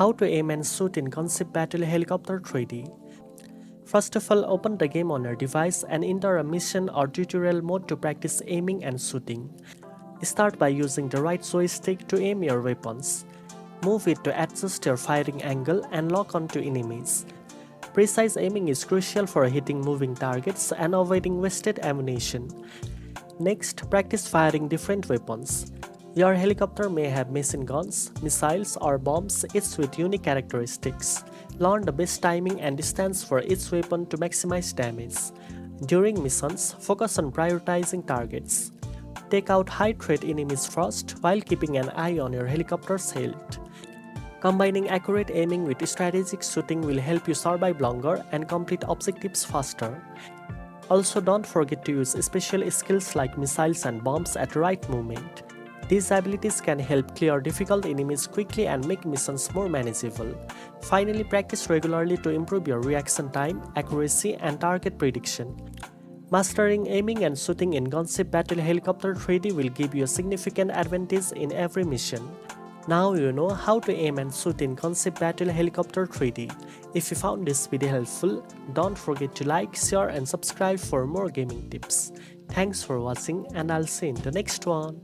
How to aim and shoot in Gunship Battle Helicopter 3D. First of all, open the game on your device and enter a mission or tutorial mode to practice aiming and shooting. Start by using the right joystick to aim your weapons. Move it to adjust your firing angle and lock onto enemies. Precise aiming is crucial for hitting moving targets and avoiding wasted ammunition. Next, practice firing different weapons. Your helicopter may have machine guns, missiles, or bombs, each with unique characteristics. Learn the best timing and distance for each weapon to maximize damage. During missions, focus on prioritizing targets. Take out high-threat enemies first while keeping an eye on your helicopter's health. Combining accurate aiming with strategic shooting will help you survive longer and complete objectives faster. Also, don't forget to use special skills like missiles and bombs at the right moment. These abilities can help clear difficult enemies quickly and make missions more manageable. Finally, practice regularly to improve your reaction time, accuracy, and target prediction. Mastering aiming and shooting in Gunship Battle Helicopter 3D will give you a significant advantage in every mission. Now you know how to aim and shoot in Gunship Battle Helicopter 3D. If you found this video helpful, don't forget to like, share, and subscribe for more gaming tips. Thanks for watching, and I'll see you in the next one.